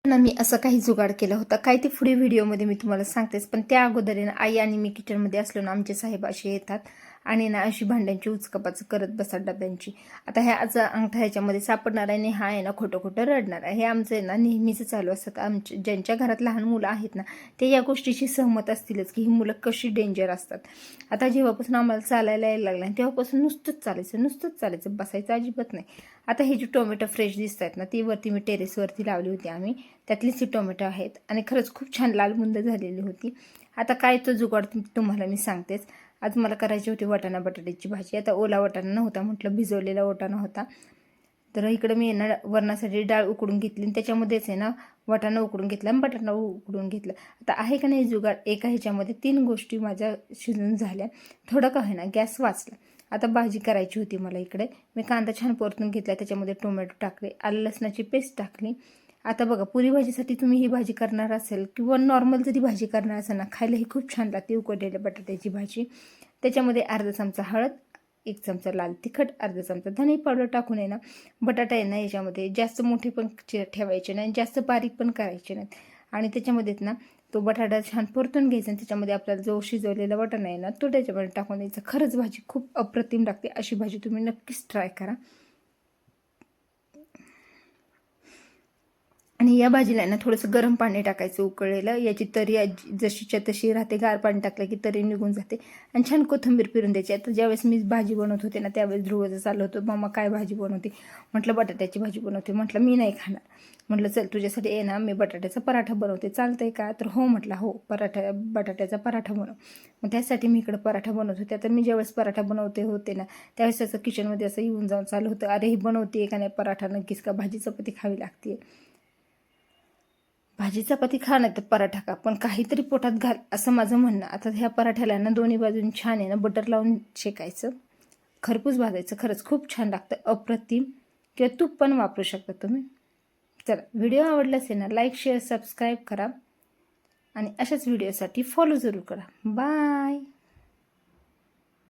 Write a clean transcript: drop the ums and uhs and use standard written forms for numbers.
ना मी असं काही जुगाड केला होता काय ते पुढे व्हिडिओमध्ये मी तुम्हाला सांगतेच, पण त्या अगोदर ना आई आणि मी किचनमध्ये असलो ना आमचे साहेब असे येतात आणि ना अशी भांड्यांची उचकापाच करत बसतात डब्यांची. आता ह्याचा अंगठा ह्याच्यामध्ये सापडणार आहे आणि हा आहे ना खोटं खोटं रडणार आहे. हे आमचं आहे ना नेहमीच चालू असतात. आमचे ज्यांच्या घरात लहान मुलं आहेत ना ते या गोष्टीशी सहमत असतीलच की ही मुलं कशी डेंजर असतात. आता जेव्हापासून आम्हाला चालायला यायला लागलं तेव्हापासून नुसतंच चालायचं, बसायचं अजिबात नाही. आता हे जे टोमॅटो फ्रेश दिसत आहेत ना ती वरती मी टेरेसवरती लावली होती आम्ही, त्यातलीच ही टोमॅटो आहेत आणि खरंच खूप छान लालबुंद झालेली होती. आता काय तो जुगाड तुम्हाला मी सांगतेच. आज मला करायची होती वाटाणा बटाट्याची भाजी. आता ओला वाटाणा नव्हता, म्हटलं भिजवलेला वाटाणा होता. तर इकडं मी ना वरणासाठी डाळ उकडून घेतली आणि त्याच्यामध्येच आहे ना वाटाणा उकडून घेतला आणि बटाटा उकडून घेतला. आता आहे का नाही जुगाड, एका ह्याच्यामध्ये 3 गोष्टी माझ्या शिजून झाल्या. थोडं का होईना गॅस वाचला. आता भाजी करायची होती मला. इकडे मी कांदा छान परतून घेतला, त्याच्यामध्ये टोमॅटो टाकले, आलं लसणाची पेस्ट टाकली. आता बघा पुरी भाजीसाठी तुम्ही ही भाजी करणार असेल किंवा नॉर्मल जरी भाजी करणार असेल ना खायला ही खूप छान लागते उकडलेल्या बटाट्याची भाजी. त्याच्यामध्ये अर्धा चमचा हळद, 1 चमचा लाल तिखट, अर्धा चमचा धने पावडर टाकून आहे ना बटाटा आहे ना याच्यामध्ये जास्त मोठे पण ठेवायचे नाही, जास्त बारीक पण करायचे नाहीत. आणि त्याच्यामध्येच ना तो बटाटा छान परतून घ्यायचा आणि त्याच्यामध्ये आपल्याला जो शिजवलेला वाटाणा आहे ना तो त्याच्यामध्ये टाकून द्यायचा. खरंच भाजी खूप अप्रतिम लागते. अशी भाजी तुम्ही नक्कीच ट्राय करा. आणि या भाजीला ना थोडंसं गरम पाणी टाकायचं उकळलेलं. याची तरी जशीच्या तशी राहते, गार पाणी टाकलं की तरी निघून जाते. आणि छान कोथिंबीर पिरून द्यायची. आता ज्यावेळेस मी भाजी बनवत होते ना त्यावेळेस ध्रुवचं चाललं होतं, मम्मा काय भाजी बनवते. म्हटलं बटाट्याची भाजी बनवते. म्हटलं मी नाही खाणार. म्हटलं चल तुझ्यासाठी ये ना मी बटाट्याचा पराठा बनवते, चालतंय का. तर हो म्हटलं हो, बटाट्याचा पराठा बनव. मग त्यासाठी मी इकडं पराठा बनवत होते. तर मी ज्यावेळेस पराठा बनवते होते ना त्यावेळेस त्याचं किचनमध्ये असं येऊन जाऊन चालू होतं, अरे ही बनवते का नाही पराठा, नक्कीच का भाजी चपाती खावी लागते. भाजी चपाती खा नाही तर पराठा खा, पण काहीतरी पोटात घाल असं माझं म्हणणं. आता ह्या पराठ्याला ना दोन्ही बाजून छान आहे ना बटर लावून शेकायचं, खरपूस भाजायचं. खरंच खूप छान लागतं, अप्रतिम. किंवा तूप पण वापरू शकता तुम्ही. चला व्हिडिओ आवडला असेल ना लाईक शेअर सबस्क्राईब करा आणि अशाच व्हिडिओसाठी फॉलो जरूर करा. बाय.